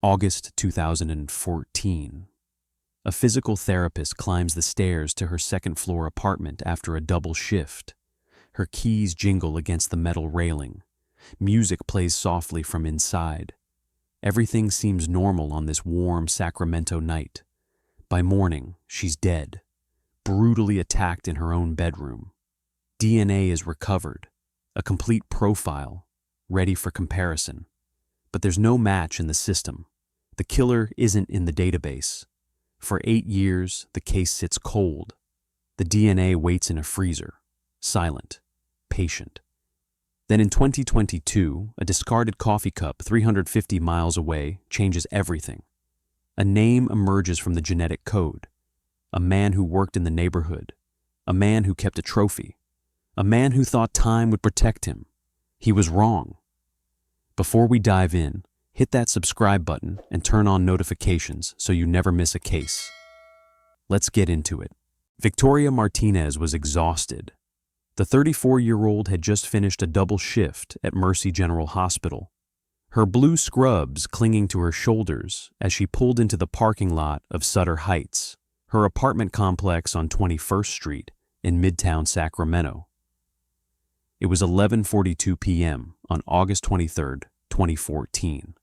August 2014. A physical therapist climbs the stairs to her second-floor apartment after a double shift. Her keys jingle against the metal railing. Music plays softly from inside. Everything seems normal on this warm Sacramento night. By morning, she's dead, brutally attacked in her own bedroom. DNA is recovered, a complete profile, ready for comparison. But there's no match in the system. The killer isn't in the database. For 8 years, the case sits cold. The DNA waits in a freezer, silent, patient. Then in 2022, a discarded coffee cup 350 miles away changes everything. A name emerges from the genetic code. A man who worked in the neighborhood. A man who kept a trophy. A man who thought time would protect him. He was wrong. Before we dive in, hit that subscribe button and turn on notifications so you never miss a case. Let's get into it. Victoria Martinez was exhausted. The 34-year-old had just finished a double shift at Mercy General Hospital. Her blue scrubs clinging to her shoulders as she pulled into the parking lot of Sutter Heights, her apartment complex on 21st Street in Midtown Sacramento. It was 11:42 p.m. on August 23, 2014.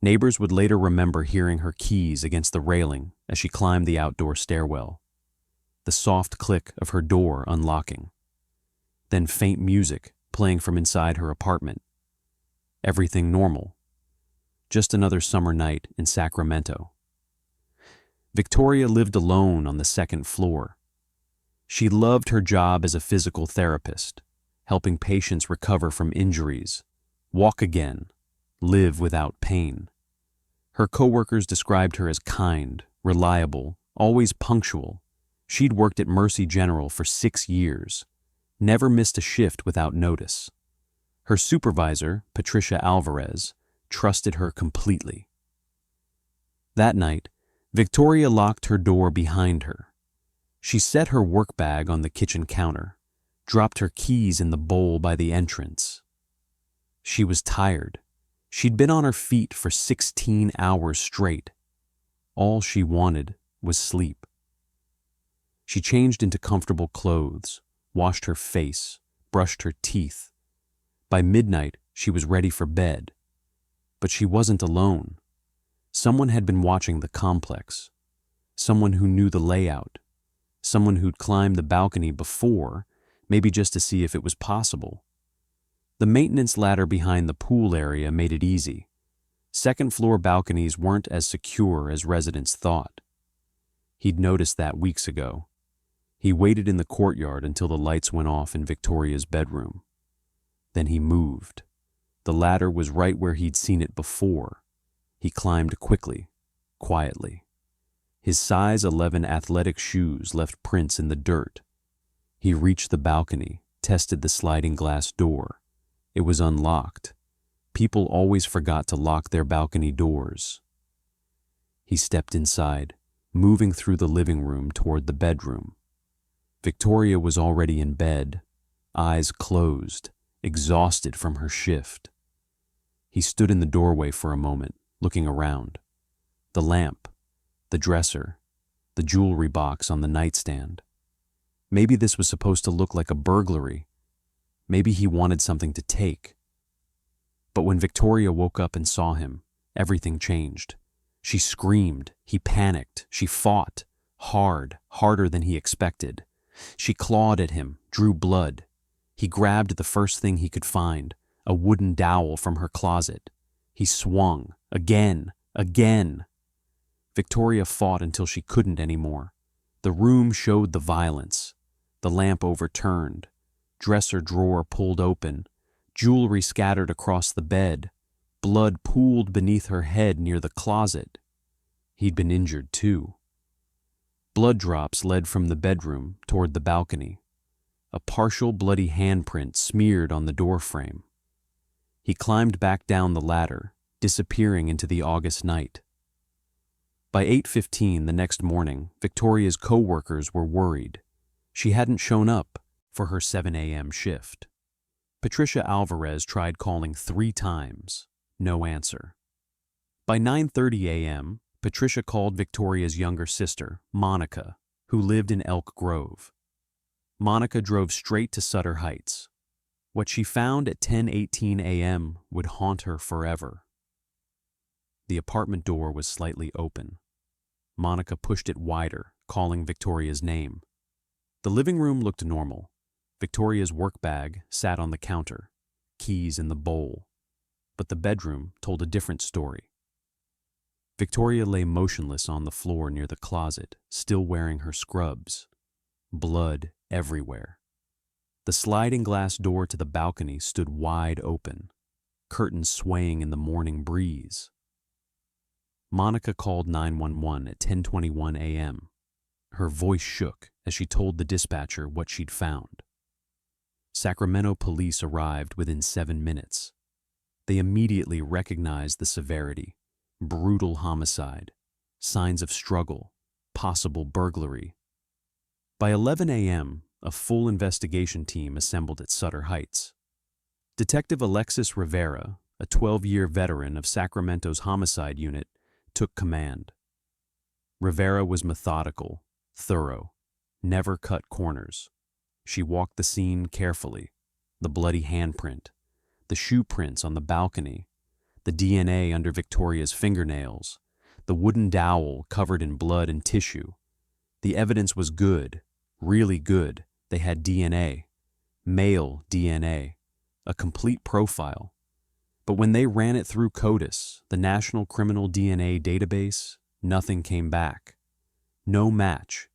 Neighbors would later remember hearing her keys against the railing as she climbed the outdoor stairwell. The soft click of her door unlocking. Then faint music playing from inside her apartment. Everything normal. Just another summer night in Sacramento. Victoria lived alone on the second floor. She loved her job as a physical therapist, helping patients recover from injuries, walk again, live without pain. Her coworkers described her as kind, reliable, always punctual. She'd worked at Mercy General for 6 years, never missed a shift without notice. Her supervisor, Patricia Alvarez, trusted her completely. That night, Victoria locked her door behind her. She set her work bag on the kitchen counter, dropped her keys in the bowl by the entrance. She was tired. She'd been on her feet for 16 hours straight. All she wanted was sleep. She changed into comfortable clothes, washed her face, brushed her teeth. By midnight, she was ready for bed. But she wasn't alone. Someone had been watching the complex. Someone who knew the layout. Someone who'd climbed the balcony before, maybe just to see if it was possible. The maintenance ladder behind the pool area made it easy. Second-floor balconies weren't as secure as residents thought. He'd noticed that weeks ago. He waited in the courtyard until the lights went off in Victoria's bedroom. Then he moved. The ladder was right where he'd seen it before. He climbed quickly, quietly. His size 11 athletic shoes left prints in the dirt. He reached the balcony, tested the sliding glass door. It was unlocked. People always forgot to lock their balcony doors. He stepped inside, moving through the living room toward the bedroom. Victoria was already in bed, eyes closed, exhausted from her shift. He stood in the doorway for a moment, looking around. The lamp, the dresser, the jewelry box on the nightstand. Maybe this was supposed to look like a burglary. Maybe he wanted something to take. But when Victoria woke up and saw him, everything changed. She screamed, he panicked, she fought, harder than he expected. She clawed at him, drew blood. He grabbed the first thing he could find, a wooden dowel from her closet. He swung, again. Victoria fought until she couldn't anymore. The room showed the violence. The lamp overturned, dresser drawer pulled open, jewelry scattered across the bed, blood pooled beneath her head near the closet. He'd been injured too. Blood drops led from the bedroom toward the balcony. A partial bloody handprint smeared on the doorframe. He climbed back down the ladder, disappearing into the August night. By 8:15 the next morning, Victoria's co-workers were worried. She hadn't shown up for her 7 a.m. shift. Patricia Alvarez tried calling 3 times. No answer. By 9:30 a.m., Patricia called Victoria's younger sister, Monica, who lived in Elk Grove. Monica drove straight to Sutter Heights. What she found at 10:18 a.m. would haunt her forever. The apartment door was slightly open. Monica pushed it wider, calling Victoria's name. The living room looked normal. Victoria's work bag sat on the counter, keys in the bowl. But the bedroom told a different story. Victoria lay motionless on the floor near the closet, still wearing her scrubs. Blood everywhere. The sliding glass door to the balcony stood wide open, curtains swaying in the morning breeze. Monica called 911 at 10:21 a.m. Her voice shook as she told the dispatcher what she'd found. Sacramento police arrived within 7 minutes. They immediately recognized the severity: brutal homicide, signs of struggle, possible burglary. By 11 a.m., a full investigation team assembled at Sutter Heights. Detective Alexis Rivera, a 12-year veteran of Sacramento's homicide unit, took command. Rivera was methodical, thorough, never cut corners. She walked the scene carefully: the bloody handprint, the shoe prints on the balcony, the DNA under Victoria's fingernails, the wooden dowel covered in blood and tissue. The evidence was good, really good. They had DNA, male DNA, a complete profile. But when they ran it through CODIS, the National Criminal DNA Database, nothing came back. No match.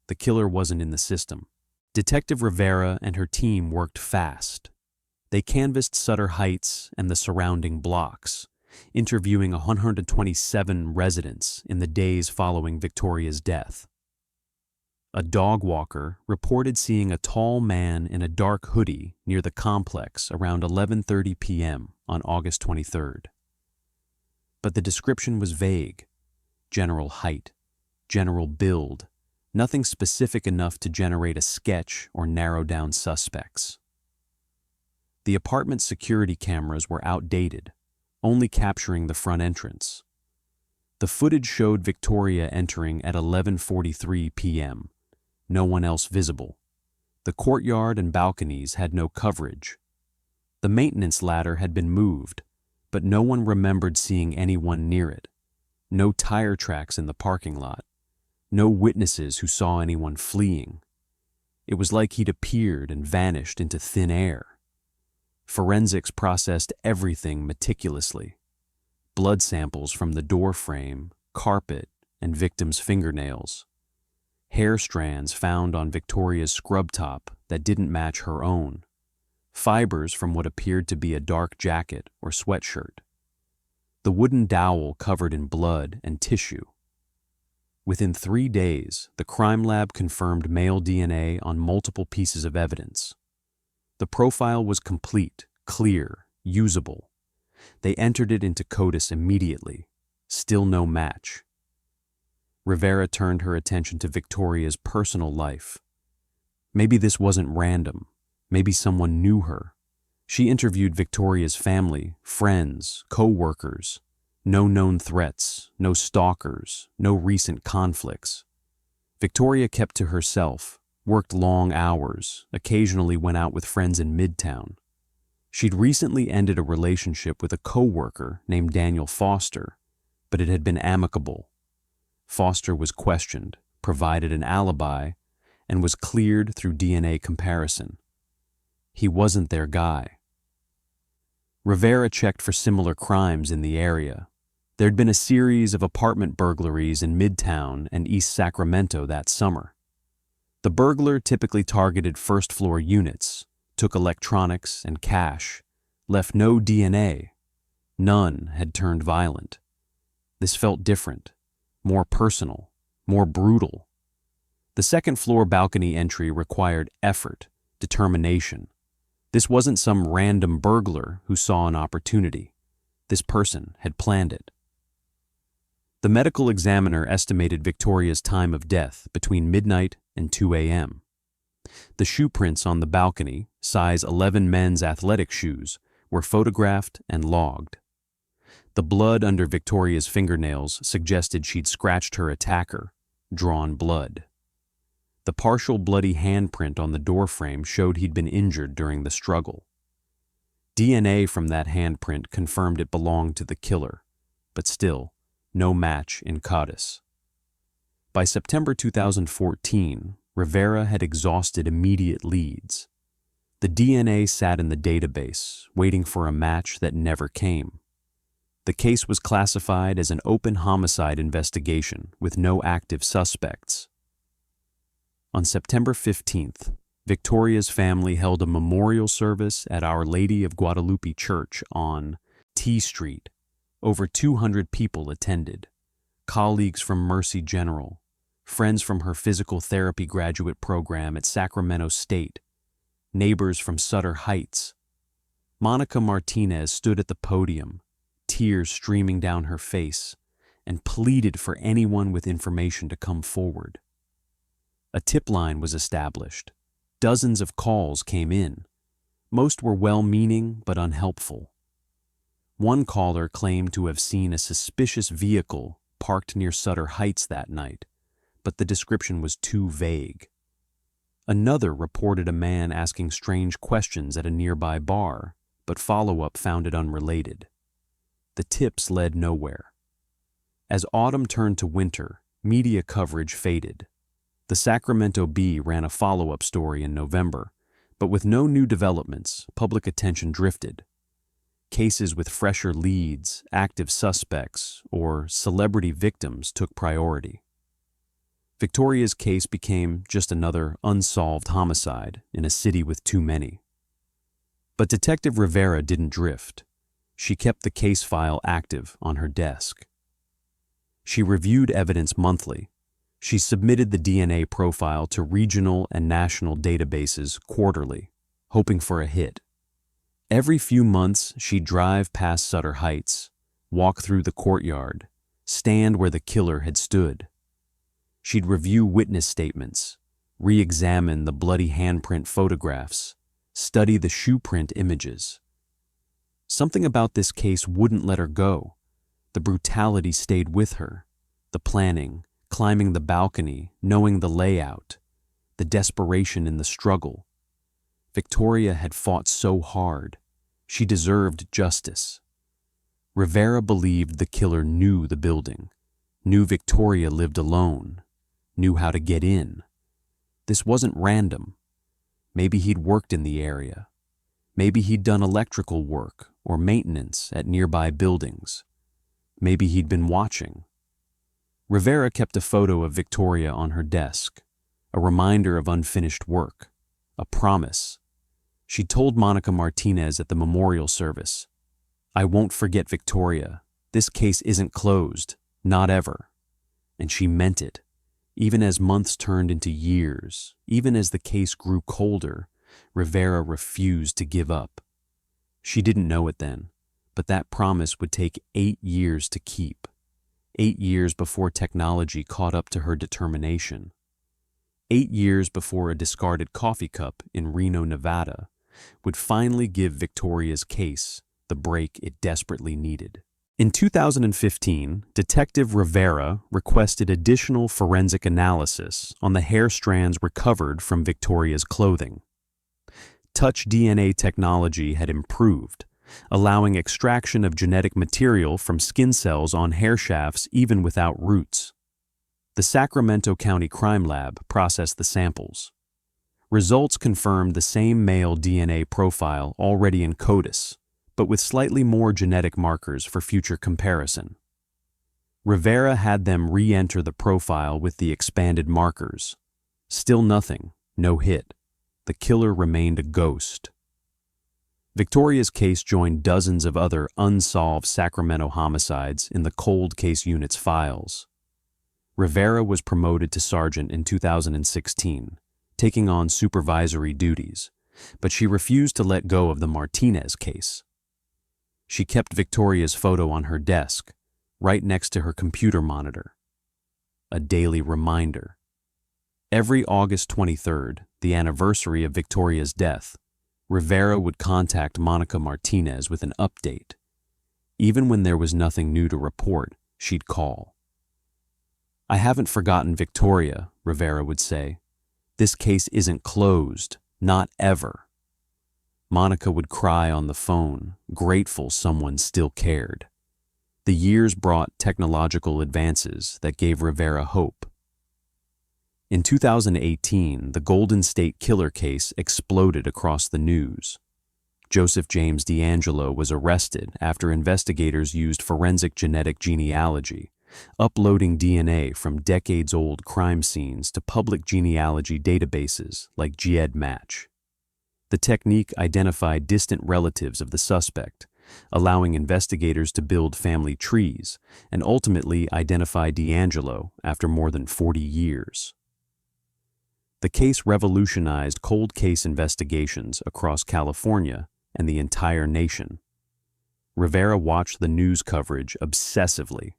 The killer wasn't in the system. Detective Rivera and her team worked fast. They canvassed Sutter Heights and the surrounding blocks, interviewing 127 residents in the days following Victoria's death. A dog walker reported seeing a tall man in a dark hoodie near the complex around 11:30 p.m. on August 23rd. But the description was vague: general height, general build, nothing specific enough to generate a sketch or narrow down suspects. The apartment security cameras were outdated, only capturing the front entrance. The footage showed Victoria entering at 11:43 p.m., no one else visible. The courtyard and balconies had no coverage. The maintenance ladder had been moved, but no one remembered seeing anyone near it. No tire tracks in the parking lot. No witnesses who saw anyone fleeing. It was like he'd appeared and vanished into thin air. Forensics processed everything meticulously. Blood samples from the door frame, carpet, and victim's fingernails. Hair strands found on Victoria's scrub top that didn't match her own. Fibers from what appeared to be a dark jacket or sweatshirt. The wooden dowel covered in blood and tissue. Within 3 days, the crime lab confirmed male DNA on multiple pieces of evidence. The profile was complete, clear, usable. They entered it into CODIS immediately. Still no match. Rivera turned her attention to Victoria's personal life. Maybe this wasn't random. Maybe someone knew her. She interviewed Victoria's family, friends, co-workers. No known threats, no stalkers, no recent conflicts. Victoria kept to herself, worked long hours, occasionally went out with friends in Midtown. She'd recently ended a relationship with a co-worker named Daniel Foster, but it had been amicable. Foster was questioned, provided an alibi, and was cleared through DNA comparison. He wasn't their guy. Rivera checked for similar crimes in the area. There'd been a series of apartment burglaries in Midtown and East Sacramento that summer. The burglar typically targeted first-floor units, took electronics and cash, left no DNA. None had turned violent. This felt different, more personal, more brutal. The second-floor balcony entry required effort, determination. This wasn't some random burglar who saw an opportunity. This person had planned it. The medical examiner estimated Victoria's time of death between midnight and 2 a.m. The shoe prints on the balcony, size 11 men's athletic shoes, were photographed and logged. The blood under Victoria's fingernails suggested she'd scratched her attacker, drawn blood. The partial bloody handprint on the doorframe showed he'd been injured during the struggle. DNA from that handprint confirmed it belonged to the killer, but still, no match in CODIS. By September 2014, Rivera had exhausted immediate leads. The DNA sat in the database, waiting for a match that never came. The case was classified as an open homicide investigation with no active suspects. On September 15th, Victoria's family held a memorial service at Our Lady of Guadalupe Church on T Street. Over 200 people attended. Colleagues from Mercy General, friends from her physical therapy graduate program at Sacramento State, neighbors from Sutter Heights. Monica Martinez stood at the podium, tears streaming down her face, and pleaded for anyone with information to come forward. A tip line was established. Dozens of calls came in. Most were well-meaning but unhelpful. One caller claimed to have seen a suspicious vehicle parked near Sutter Heights that night, but the description was too vague. Another reported a man asking strange questions at a nearby bar, but follow-up found it unrelated. The tips led nowhere. As autumn turned to winter, media coverage faded. The Sacramento Bee ran a follow-up story in November, but with no new developments, public attention drifted. Cases with fresher leads, active suspects, or celebrity victims took priority. Victoria's case became just another unsolved homicide in a city with too many. But Detective Rivera didn't drift. She kept the case file active on her desk. She reviewed evidence monthly. She submitted the DNA profile to regional and national databases quarterly, hoping for a hit. Every few months, she'd drive past Sutter Heights, walk through the courtyard, stand where the killer had stood. She'd review witness statements, re-examine the bloody handprint photographs, study the shoe print images. Something about this case wouldn't let her go. The brutality stayed with her, the planning, climbing the balcony, knowing the layout, the desperation in the struggle. Victoria had fought so hard. She deserved justice. Rivera believed the killer knew the building, knew Victoria lived alone, knew how to get in. This wasn't random. Maybe he'd worked in the area. Maybe he'd done electrical work or maintenance at nearby buildings. Maybe he'd been watching. Rivera kept a photo of Victoria on her desk, a reminder of unfinished work, a promise. She told Monica Martinez at the memorial service, "I won't forget Victoria. This case isn't closed, not ever." And she meant it. Even as months turned into years, even as the case grew colder, Rivera refused to give up. She didn't know it then, but that promise would take 8 years to keep. 8 years before technology caught up to her determination. 8 years before a discarded coffee cup in Reno, Nevada, would finally give Victoria's case the break it desperately needed. In 2015, Detective Rivera requested additional forensic analysis on the hair strands recovered from Victoria's clothing. Touch DNA technology had improved, allowing extraction of genetic material from skin cells on hair shafts even without roots. The Sacramento County Crime Lab processed the samples. Results confirmed the same male DNA profile already in CODIS, but with slightly more genetic markers for future comparison. Rivera had them re-enter the profile with the expanded markers. Still nothing, no hit. The killer remained a ghost. Victoria's case joined dozens of other unsolved Sacramento homicides in the cold case unit's files. Rivera was promoted to sergeant in 2016, taking on supervisory duties, but she refused to let go of the Martinez case. She kept Victoria's photo on her desk, right next to her computer monitor. A daily reminder. Every August 23rd, the anniversary of Victoria's death, Rivera would contact Monica Martinez with an update. Even when there was nothing new to report, she'd call. "I haven't forgotten Victoria," Rivera would say. "This case isn't closed, not ever." Monica would cry on the phone, grateful someone still cared. The years brought technological advances that gave Rivera hope. In 2018, the Golden State Killer case exploded across the news. Joseph James DeAngelo was arrested after investigators used forensic genetic genealogy, uploading DNA from decades-old crime scenes to public genealogy databases like GEDmatch. The technique identified distant relatives of the suspect, allowing investigators to build family trees and ultimately identify DeAngelo after more than 40 years. The case revolutionized cold case investigations across California and the entire nation. Rivera watched the news coverage obsessively.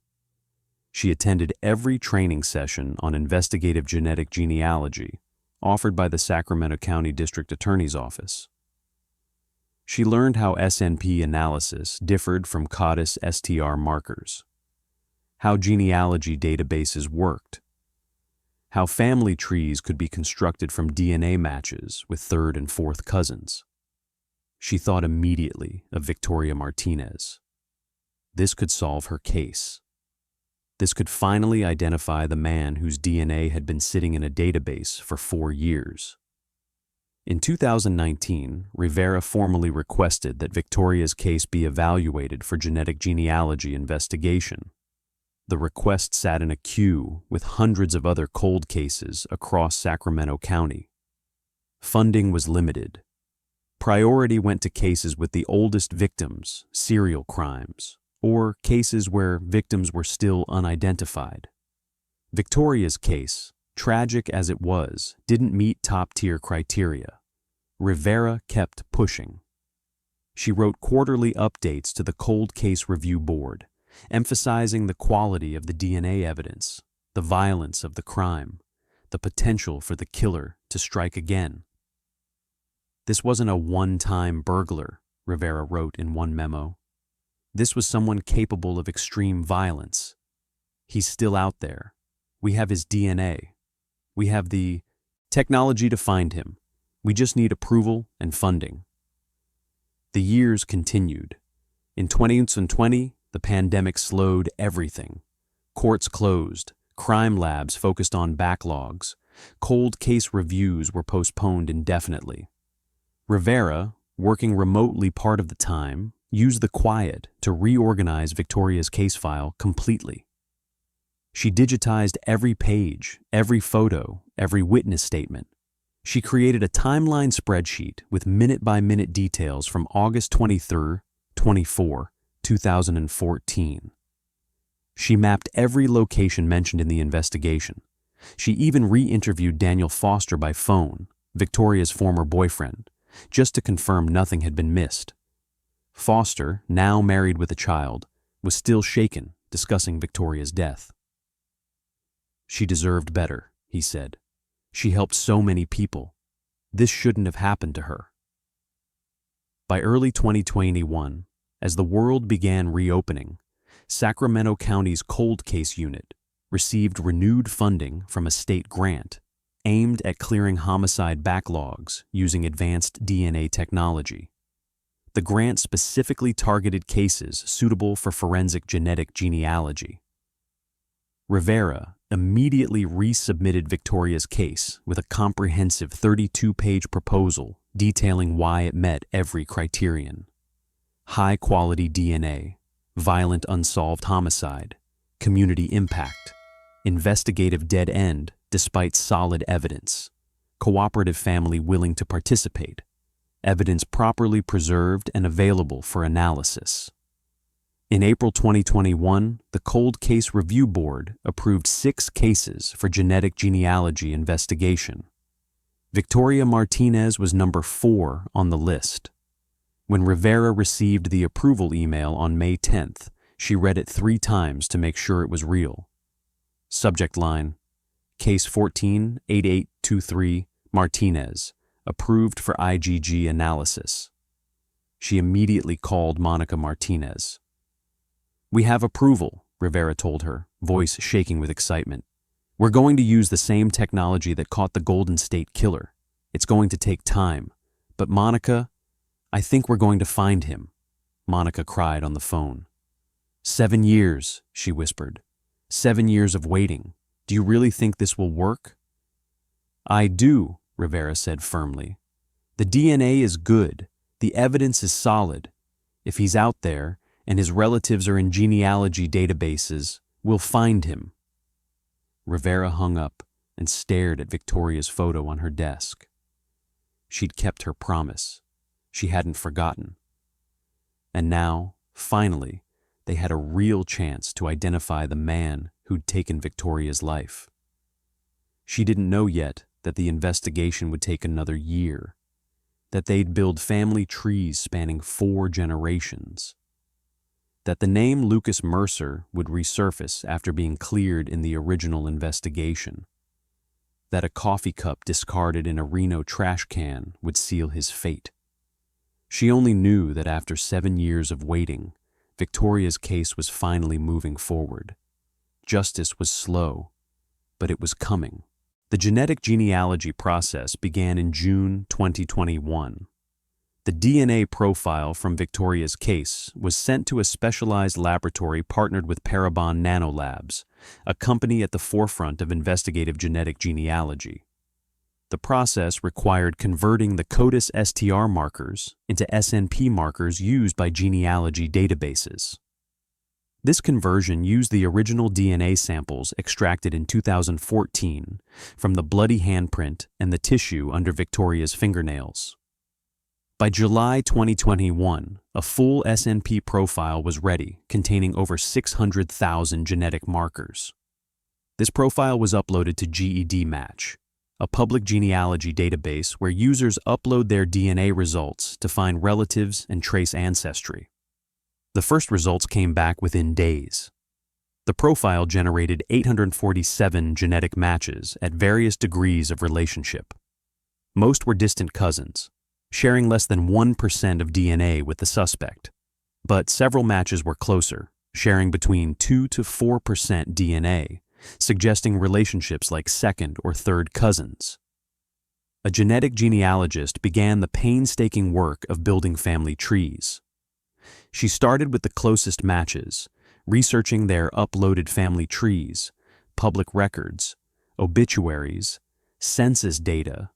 She attended every training session on investigative genetic genealogy offered by the Sacramento County District Attorney's Office. She learned how SNP analysis differed from CODIS STR markers, how genealogy databases worked, how family trees could be constructed from DNA matches with third and fourth cousins. She thought immediately of Victoria Martinez. This could solve her case. This could finally identify the man whose DNA had been sitting in a database for 4 years. In 2019, Rivera formally requested that Victoria's case be evaluated for genetic genealogy investigation. The request sat in a queue with hundreds of other cold cases across Sacramento County. Funding was limited. Priority went to cases with the oldest victims, serial crimes, or cases where victims were still unidentified. Victoria's case, tragic as it was, didn't meet top-tier criteria. Rivera kept pushing. She wrote quarterly updates to the Cold Case Review Board, emphasizing the quality of the DNA evidence, the violence of the crime, the potential for the killer to strike again. "This wasn't a one-time burglar," Rivera wrote in one memo. "This was someone capable of extreme violence. He's still out there. We have his DNA. We have the technology to find him. We just need approval and funding." The years continued. In 2020, the pandemic slowed everything. Courts closed, crime labs focused on backlogs, cold case reviews were postponed indefinitely. Rivera, working remotely part of the time, used the quiet to reorganize Victoria's case file completely. She digitized every page, every photo, every witness statement. She created a timeline spreadsheet with minute-by-minute details from August 23, 2014. She mapped every location mentioned in the investigation. She even re-interviewed Daniel Foster by phone, Victoria's former boyfriend, just to confirm nothing had been missed. Foster, now married with a child, was still shaken discussing Victoria's death. "She deserved better," he said. "She helped so many people. This shouldn't have happened to her." By early 2021, as the world began reopening, Sacramento County's Cold Case Unit received renewed funding from a state grant aimed at clearing homicide backlogs using advanced DNA technology. The grant specifically targeted cases suitable for forensic genetic genealogy. Rivera immediately resubmitted Victoria's case with a comprehensive 32-page proposal detailing why it met every criterion: high-quality DNA, violent unsolved homicide, community impact, investigative dead end despite solid evidence, cooperative family willing to participate, evidence properly preserved and available for analysis. In April 2021, the Cold Case Review Board approved 6 cases for genetic genealogy investigation. Victoria Martinez was number 4 on the list. When Rivera received the approval email on May 10th, she read it 3 times to make sure it was real. Subject line: Case 14-8823, Martinez, approved for IgG analysis. She immediately called Monica Martinez. "We have approval," Rivera told her, voice shaking with excitement. "We're going to use the same technology that caught the Golden State Killer. It's going to take time. But Monica, I think we're going to find him," Monica cried on the phone. 7 years, she whispered. 7 years of waiting. Do you really think this will work? "I do," Rivera said firmly. "The DNA is good. The evidence is solid. If he's out there, and his relatives are in genealogy databases, we'll find him." Rivera hung up and stared at Victoria's photo on her desk. She'd kept her promise. She hadn't forgotten. And now, finally, they had a real chance to identify the man who'd taken Victoria's life. She didn't know yet that the investigation would take another year, that they'd build family trees spanning 4 generations, that the name Lucas Mercer would resurface after being cleared in the original investigation, that a coffee cup discarded in a Reno trash can would seal his fate. She only knew that after 7 years of waiting, Victoria's case was finally moving forward. Justice was slow, but it was coming. The genetic genealogy process began in June 2021. The DNA profile from Victoria's case was sent to a specialized laboratory partnered with Parabon Nanolabs, a company at the forefront of investigative genetic genealogy. The process required converting the CODIS STR markers into SNP markers used by genealogy databases. This conversion used the original DNA samples extracted in 2014 from the bloody handprint and the tissue under Victoria's fingernails. By July 2021, a full SNP profile was ready, containing over 600,000 genetic markers. This profile was uploaded to GEDmatch, a public genealogy database where users upload their DNA results to find relatives and trace ancestry. The first results came back within days. The profile generated 847 genetic matches at various degrees of relationship. Most were distant cousins, sharing less than 1% of DNA with the suspect, but several matches were closer, sharing between 2 to 4% DNA, suggesting relationships like second or third cousins. A genetic genealogist began the painstaking work of building family trees. She started with the closest matches, researching their uploaded family trees, public records, obituaries, census data,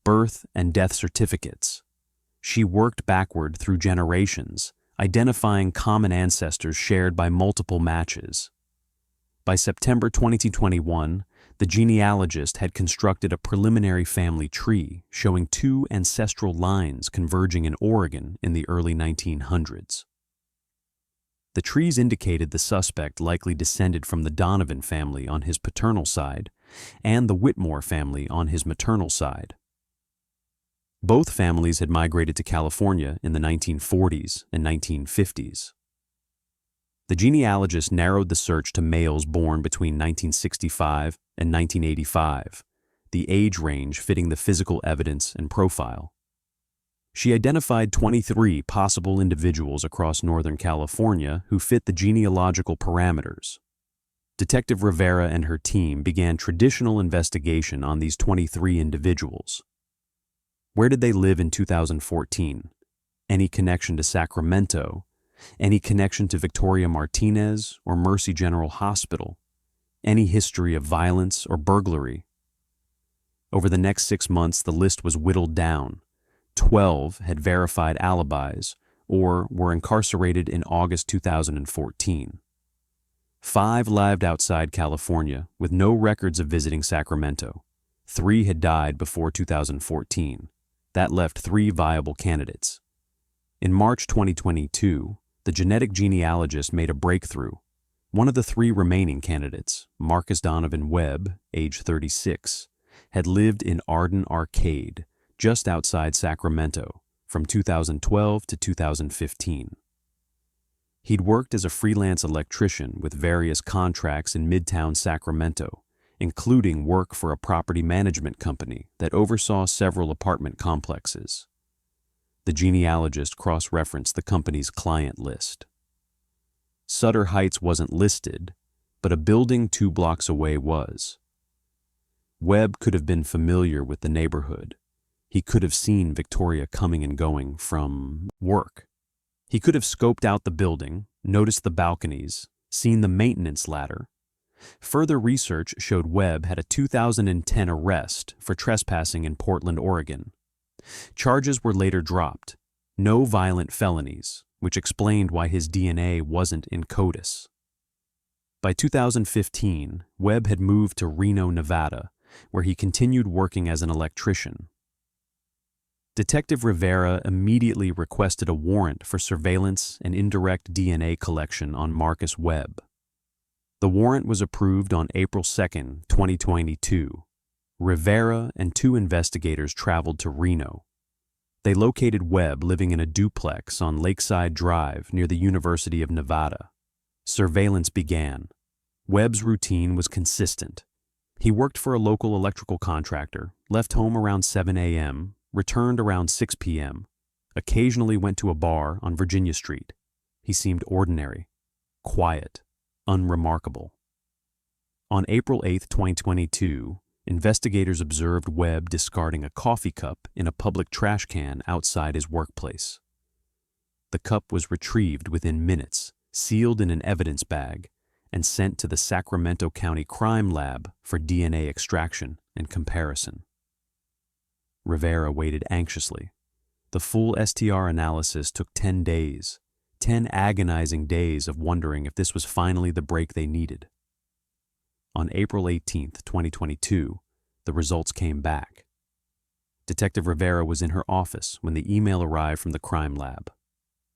birth and death certificates. She worked backward through generations, identifying common ancestors shared by multiple matches. By September 2021, the genealogist had constructed a preliminary family tree showing 2 ancestral lines converging in Oregon in the early 1900s. The trees indicated the suspect likely descended from the Donovan family on his paternal side and the Whitmore family on his maternal side. Both families had migrated to California in the 1940s and 1950s. The genealogist narrowed the search to males born between 1965 and 1985, the age range fitting the physical evidence and profile. She identified 23 possible individuals across Northern California who fit the genealogical parameters. Detective Rivera and her team began traditional investigation on these 23 individuals. Where did they live in 2014? Any connection to Sacramento? Any connection to Victoria Martinez or Mercy General Hospital? Any history of violence or burglary? Over the next 6 months, the list was whittled down. 12 had verified alibis or were incarcerated in August 2014. 5 lived outside California with no records of visiting Sacramento. 3 had died before 2014. That left 3 viable candidates. In March 2022, the genetic genealogist made a breakthrough. One of the 3 remaining candidates, Marcus Webb, age 36, had lived in Arden Arcade, just outside Sacramento, from 2012 to 2015. He'd worked as a freelance electrician with various contracts in Midtown Sacramento, including work for a property management company that oversaw several apartment complexes. The genealogist cross-referenced the company's client list. Sutter Heights wasn't listed, but a building 2 blocks away was. Webb could have been familiar with the neighborhood. He could have seen Victoria coming and going from work. He could have scoped out the building, noticed the balconies, seen the maintenance ladder. Further research showed Webb had a 2010 arrest for trespassing in Portland, Oregon. Charges were later dropped. No violent felonies, which explained why his DNA wasn't in CODIS. By 2015, Webb had moved to Reno, Nevada, where he continued working as an electrician. Detective Rivera immediately requested a warrant for surveillance and indirect DNA collection on Marcus Webb. The warrant was approved on April 2, 2022. Rivera and 2 investigators traveled to Reno. They located Webb living in a duplex on Lakeside Drive near the University of Nevada. Surveillance began. Webb's routine was consistent. He worked for a local electrical contractor, left home around 7 a.m., returned around 6 p.m., occasionally went to a bar on Virginia Street. He seemed ordinary, quiet, unremarkable. On April 8, 2022, investigators observed Webb discarding a coffee cup in a public trash can outside his workplace. The cup was retrieved within minutes, sealed in an evidence bag, and sent to the Sacramento County Crime Lab for DNA extraction and comparison. Rivera waited anxiously. The full STR analysis took 10 days, 10 agonizing days of wondering if this was finally the break they needed. On April 18, 2022, the results came back. Detective Rivera was in her office when the email arrived from the crime lab.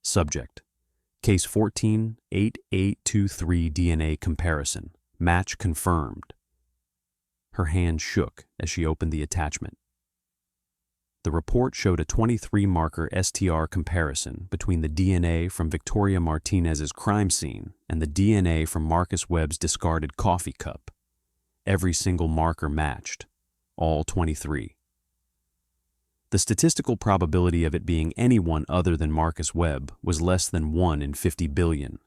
Subject: Case 14-8823 DNA comparison. Match confirmed. Her hand shook as she opened the attachment. The report showed a 23-marker STR comparison between the DNA from Victoria Martinez's crime scene and the DNA from Marcus Webb's discarded coffee cup. Every single marker matched, all 23. The statistical probability of it being anyone other than Marcus Webb was less than 1 in 50 billion.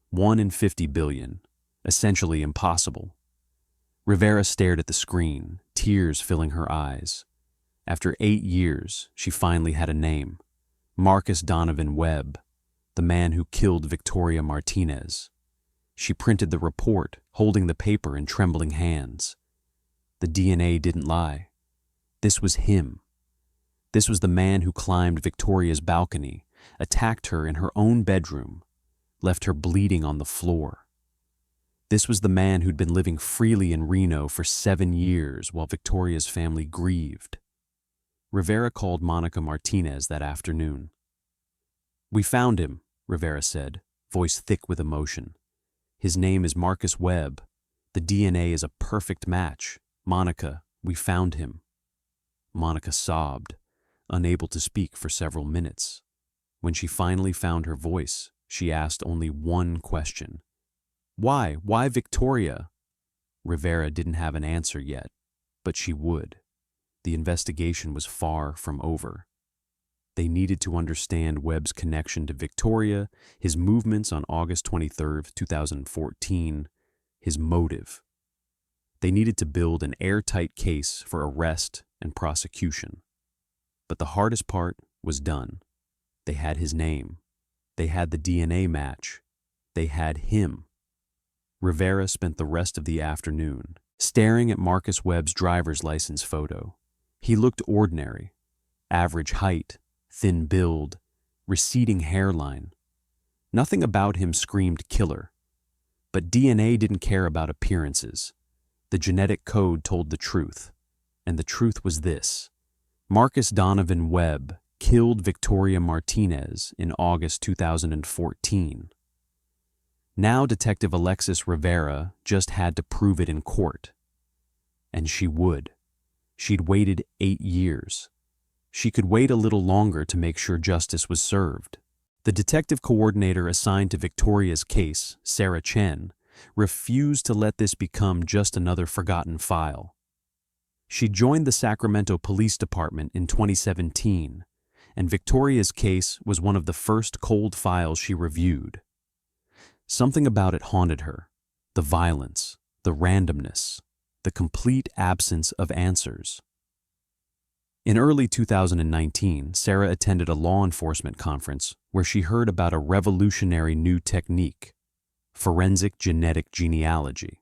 1 in 50 billion, essentially impossible. Rivera stared at the screen, tears filling her eyes. After 8 years, she finally had a name: Marcus Donovan Webb, the man who killed Victoria Martinez. She printed the report, holding the paper in trembling hands. The DNA didn't lie. This was him. This was the man who climbed Victoria's balcony, attacked her in her own bedroom, left her bleeding on the floor. This was the man who'd been living freely in Reno for 7 years while Victoria's family grieved. Rivera called Monica Martinez that afternoon. "We found him," Rivera said, voice thick with emotion. "His name is Marcus Webb. The DNA is a perfect match. Monica, we found him." Monica sobbed, unable to speak for several minutes. When she finally found her voice, she asked only one question. "Why? Why Victoria?" Rivera didn't have an answer yet, but she would. The investigation was far from over. They needed to understand Webb's connection to Victoria, his movements on August 23, 2014, his motive. They needed to build an airtight case for arrest and prosecution. But the hardest part was done. They had his name. They had the DNA match. They had him. Rivera spent the rest of the afternoon staring at Marcus Webb's driver's license photo. He looked ordinary: average height, thin build, receding hairline. Nothing about him screamed killer. But DNA didn't care about appearances. The genetic code told the truth. And the truth was this: Marcus Donovan Webb killed Victoria Martinez in August 2014. Now Detective Alexis Rivera just had to prove it in court. And she would. She'd waited 8 years. She could wait a little longer to make sure justice was served. The detective coordinator assigned to Victoria's case, Sarah Chen, refused to let this become just another forgotten file. She joined the Sacramento Police Department in 2017, and Victoria's case was one of the first cold files she reviewed. Something about it haunted her: the violence, the randomness, the complete absence of answers. In early 2019, Sarah attended a law enforcement conference where she heard about a revolutionary new technique: forensic genetic genealogy.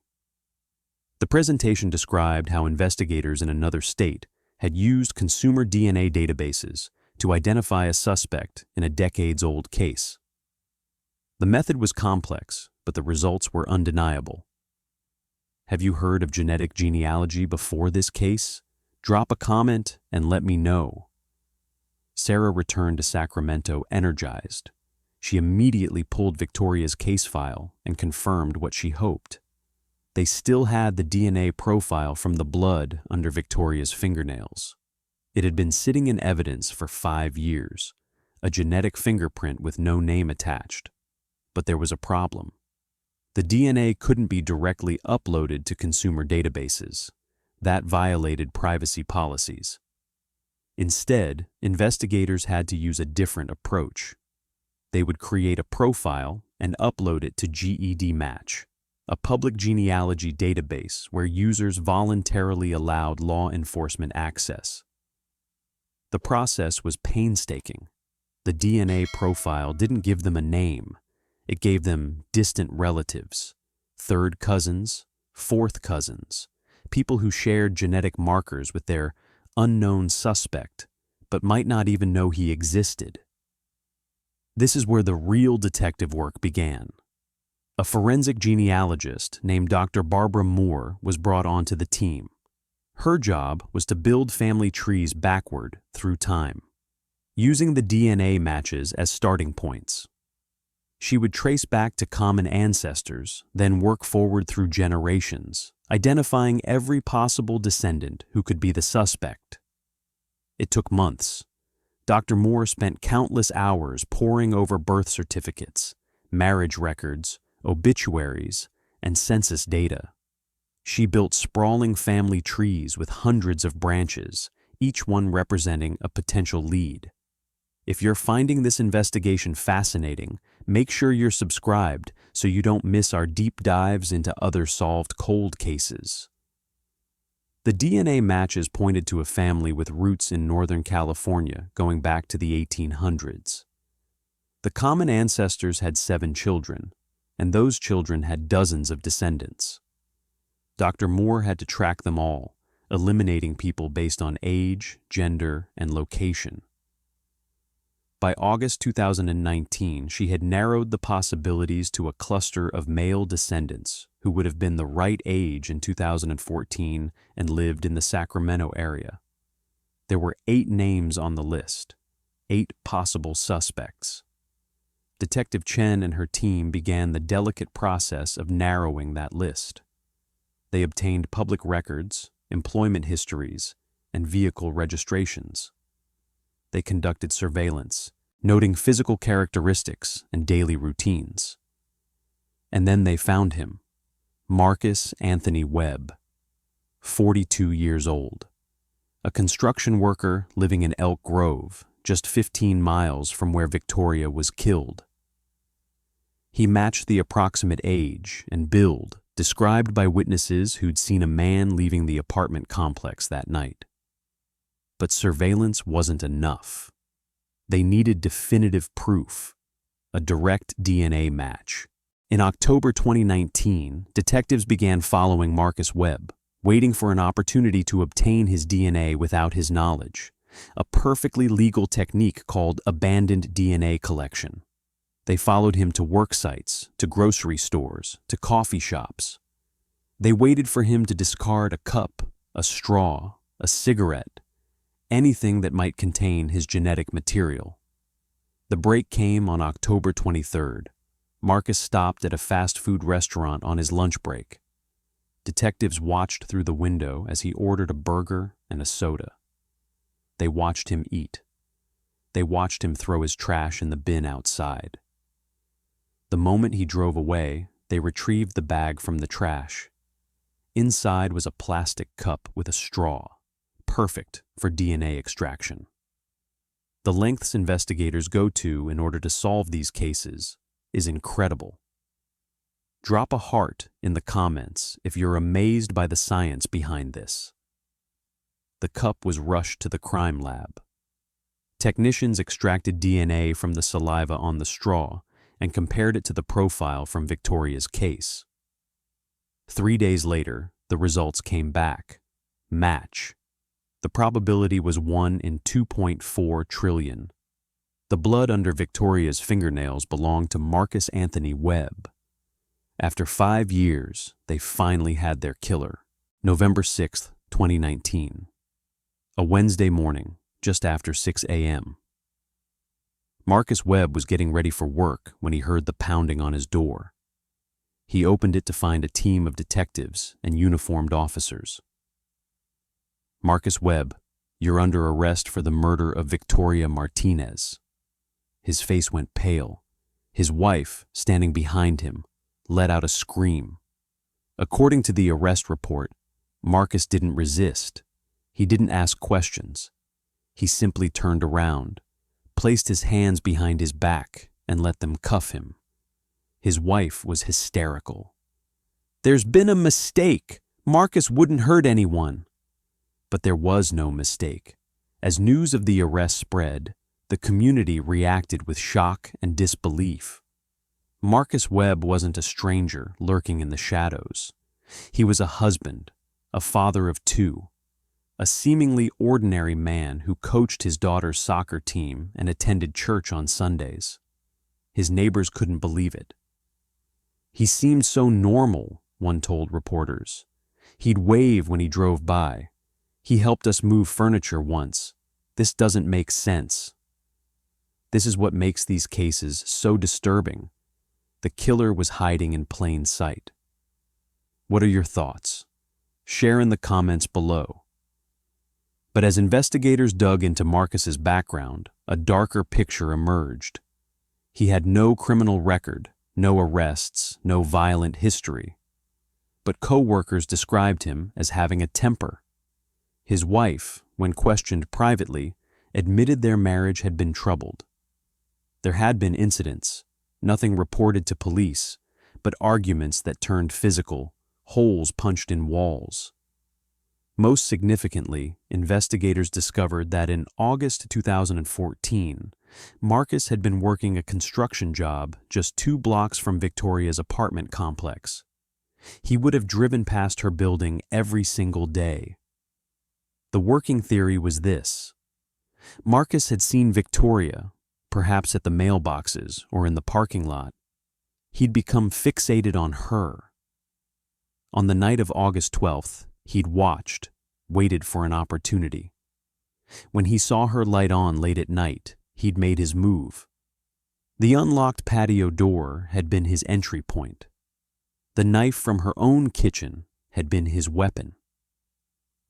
The presentation described how investigators in another state had used consumer DNA databases to identify a suspect in a decades-old case. The method was complex, but the results were undeniable. Have you heard of genetic genealogy before this case? Drop a comment and let me know. Sarah returned to Sacramento energized. She immediately pulled Victoria's case file and confirmed what she hoped. They still had the DNA profile from the blood under Victoria's fingernails. It had been sitting in evidence for 5 years, a genetic fingerprint with no name attached. But there was a problem. The DNA couldn't be directly uploaded to consumer databases. That violated privacy policies. Instead, investigators had to use a different approach. They would create a profile and upload it to GEDmatch, a public genealogy database where users voluntarily allowed law enforcement access. The process was painstaking. The DNA profile didn't give them a name. It gave them distant relatives, third cousins, fourth cousins, people who shared genetic markers with their unknown suspect, but might not even know he existed. This is where the real detective work began. A forensic genealogist named Dr. Barbara Moore was brought onto the team. Her job was to build family trees backward through time, using the DNA matches as starting points. She would trace back to common ancestors, then work forward through generations, identifying every possible descendant who could be the suspect. It took months. Dr. Moore spent countless hours poring over birth certificates, marriage records, obituaries, and census data. She built sprawling family trees with hundreds of branches, each one representing a potential lead. If you're finding this investigation fascinating, make sure you're subscribed so you don't miss our deep dives into other solved cold cases. The DNA matches pointed to a family with roots in Northern California going back to the 1800s. The common ancestors had 7 children, and those children had dozens of descendants. Dr. Moore had to track them all, eliminating people based on age, gender, and location. By August 2019, she had narrowed the possibilities to a cluster of male descendants who would have been the right age in 2014 and lived in the Sacramento area. There were 8 names on the list, 8 possible suspects. Detective Chen and her team began the delicate process of narrowing that list. They obtained public records, employment histories, and vehicle registrations. They conducted surveillance, noting physical characteristics and daily routines. And then they found him, Marcus Anthony Webb, 42 years old, a construction worker living in Elk Grove, just 15 miles from where Victoria was killed. He matched the approximate age and build described by witnesses who'd seen a man leaving the apartment complex that night. But surveillance wasn't enough. They needed definitive proof, a direct DNA match. In October 2019, detectives began following Marcus Webb, waiting for an opportunity to obtain his DNA without his knowledge, a perfectly legal technique called abandoned DNA collection. They followed him to work sites, to grocery stores, to coffee shops. They waited for him to discard a cup, a straw, a cigarette, anything that might contain his genetic material. The break came on October 23rd. Marcus stopped at a fast food restaurant on his lunch break. Detectives watched through the window as he ordered a burger and a soda. They watched him eat. They watched him throw his trash in the bin outside. The moment he drove away, they retrieved the bag from the trash. Inside was a plastic cup with a straw, perfect for DNA extraction. The lengths investigators go to in order to solve these cases is incredible. Drop a heart in the comments if you're amazed by the science behind this. The cup was rushed to the crime lab. Technicians extracted DNA from the saliva on the straw and compared it to the profile from Victoria's case. 3 days later, the results came back. Match. The probability was 1 in 2.4 trillion. The blood under Victoria's fingernails belonged to Marcus Anthony Webb. After 5 years, they finally had their killer. November 6, 2019. A Wednesday morning, just after 6 a.m. Marcus Webb was getting ready for work when he heard the pounding on his door. He opened it to find a team of detectives and uniformed officers. "Marcus Webb, you're under arrest for the murder of Victoria Martinez." His face went pale. His wife, standing behind him, let out a scream. According to the arrest report, Marcus didn't resist. He didn't ask questions. He simply turned around, placed his hands behind his back, and let them cuff him. His wife was hysterical. "There's been a mistake. Marcus wouldn't hurt anyone." But there was no mistake. As news of the arrest spread, the community reacted with shock and disbelief. Marcus Webb wasn't a stranger lurking in the shadows. He was a husband, a father of 2, a seemingly ordinary man who coached his daughter's soccer team and attended church on Sundays. His neighbors couldn't believe it. "He seemed so normal," one told reporters. "He'd wave when he drove by. He helped us move furniture once. This doesn't make sense." This is what makes these cases so disturbing. The killer was hiding in plain sight. What are your thoughts? Share in the comments below. But as investigators dug into Marcus's background, a darker picture emerged. He had no criminal record, no arrests, no violent history. But co-workers described him as having a temper. His wife, when questioned privately, admitted their marriage had been troubled. There had been incidents, nothing reported to police, but arguments that turned physical, holes punched in walls. Most significantly, investigators discovered that in August 2014, Marcus had been working a construction job just 2 blocks from Victoria's apartment complex. He would have driven past her building every single day. The working theory was this: Marcus had seen Victoria, perhaps at the mailboxes or in the parking lot. He'd become fixated on her. On the night of August 12th, he'd watched, waited for an opportunity. When he saw her light on late at night, he'd made his move. The unlocked patio door had been his entry point. The knife from her own kitchen had been his weapon.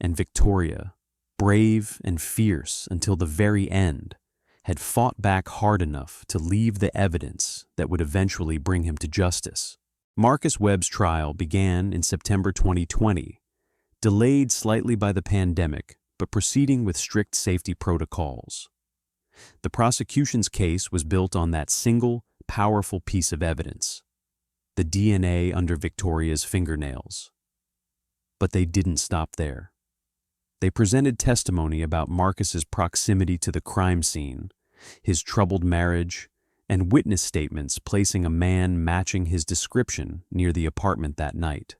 And Victoria, brave and fierce until the very end, had fought back hard enough to leave the evidence that would eventually bring him to justice. Marcus Webb's trial began in September 2020, delayed slightly by the pandemic, but proceeding with strict safety protocols. The prosecution's case was built on that single, powerful piece of evidence: the DNA under Victoria's fingernails. But they didn't stop there. They presented testimony about Marcus's proximity to the crime scene, his troubled marriage, and witness statements placing a man matching his description near the apartment that night.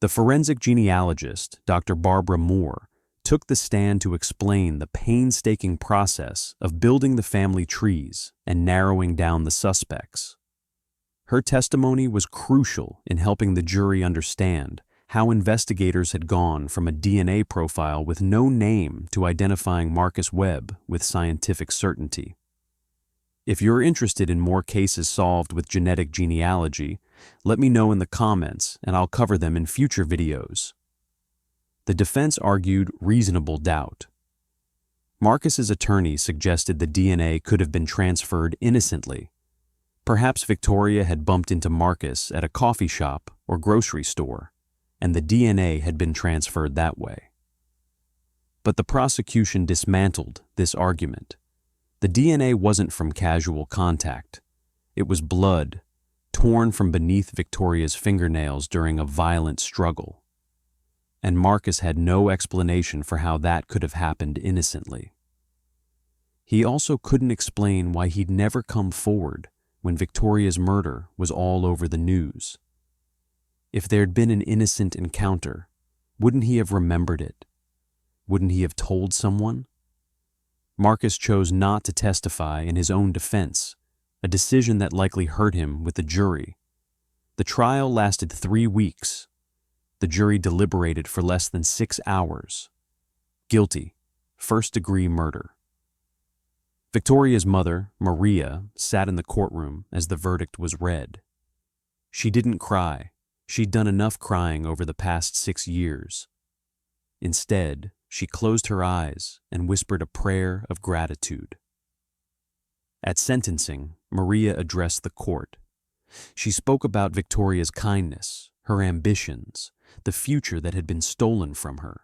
The forensic genealogist, Dr. Barbara Moore, took the stand to explain the painstaking process of building the family trees and narrowing down the suspects. Her testimony was crucial in helping the jury understand how investigators had gone from a DNA profile with no name to identifying Marcus Webb with scientific certainty. If you're interested in more cases solved with genetic genealogy, let me know in the comments and I'll cover them in future videos. The defense argued reasonable doubt. Marcus's attorney suggested the DNA could have been transferred innocently. Perhaps Victoria had bumped into Marcus at a coffee shop or grocery store, and the DNA had been transferred that way. But the prosecution dismantled this argument. The DNA wasn't from casual contact. It was blood, torn from beneath Victoria's fingernails during a violent struggle. And Marcus had no explanation for how that could have happened innocently. He also couldn't explain why he'd never come forward when Victoria's murder was all over the news. If there'd been an innocent encounter, wouldn't he have remembered it? Wouldn't he have told someone? Marcus chose not to testify in his own defense, a decision that likely hurt him with the jury. The trial lasted 3 weeks. The jury deliberated for less than 6 hours. Guilty, first-degree murder. Victoria's mother, Maria, sat in the courtroom as the verdict was read. She didn't cry. She'd done enough crying over the past 6 years. Instead, she closed her eyes and whispered a prayer of gratitude. At sentencing, Maria addressed the court. She spoke about Victoria's kindness, her ambitions, the future that had been stolen from her.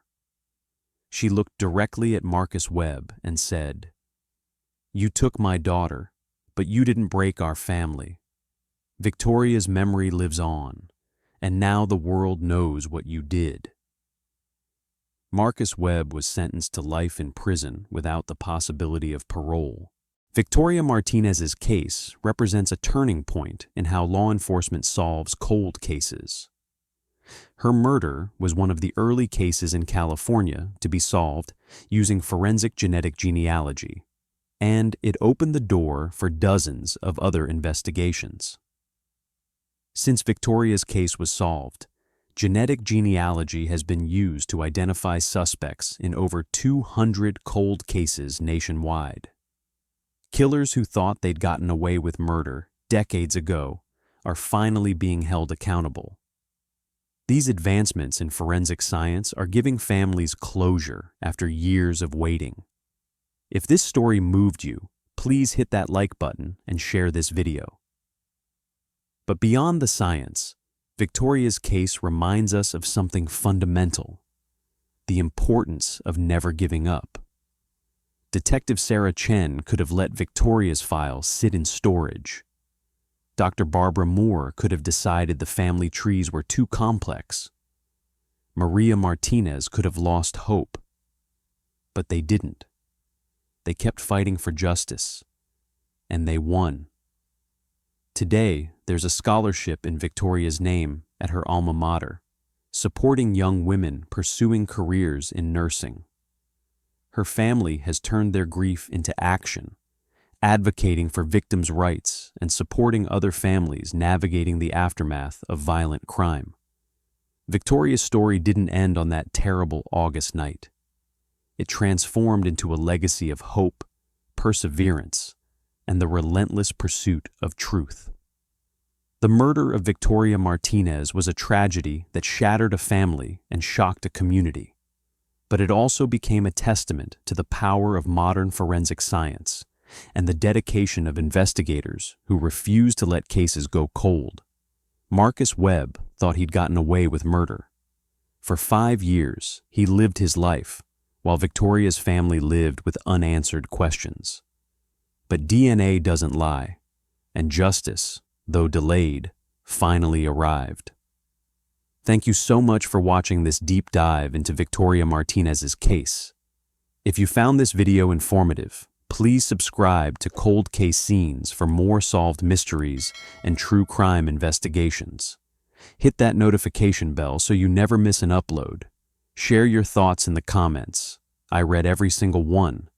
She looked directly at Marcus Webb and said, "You took my daughter, but you didn't break our family. Victoria's memory lives on, and now the world knows what you did." Marcus Webb was sentenced to life in prison without the possibility of parole. Victoria Martinez's case represents a turning point in how law enforcement solves cold cases. Her murder was one of the early cases in California to be solved using forensic genetic genealogy, and it opened the door for dozens of other investigations. Since Victoria's case was solved, genetic genealogy has been used to identify suspects in over 200 cold cases nationwide. Killers who thought they'd gotten away with murder decades ago are finally being held accountable. These advancements in forensic science are giving families closure after years of waiting. If this story moved you, please hit that like button and share this video. But beyond the science, Victoria's case reminds us of something fundamental: the importance of never giving up. Detective Sarah Chen could have let Victoria's file sit in storage. Dr. Barbara Moore could have decided the family trees were too complex. Maria Martinez could have lost hope. But they didn't. They kept fighting for justice, and they won. Today, there's a scholarship in Victoria's name at her alma mater, supporting young women pursuing careers in nursing. Her family has turned their grief into action, advocating for victims' rights and supporting other families navigating the aftermath of violent crime. Victoria's story didn't end on that terrible August night. It transformed into a legacy of hope, perseverance, and the relentless pursuit of truth. The murder of Victoria Martinez was a tragedy that shattered a family and shocked a community. But it also became a testament to the power of modern forensic science and the dedication of investigators who refused to let cases go cold. Marcus Webb thought he'd gotten away with murder. For 5 years, he lived his life, while Victoria's family lived with unanswered questions. But DNA doesn't lie, and justice, though delayed, finally arrived. Thank you so much for watching this deep dive into Victoria Martinez's case. If you found this video informative, please subscribe to Cold Case Scenes for more solved mysteries and true crime investigations. Hit that notification bell so you never miss an upload. Share your thoughts in the comments. I read every single one.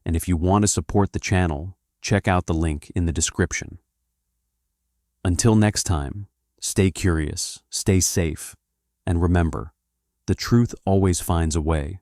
And if you want to support the channel, check out the link in the description. Until next time, stay curious, stay safe, and remember, the truth always finds a way.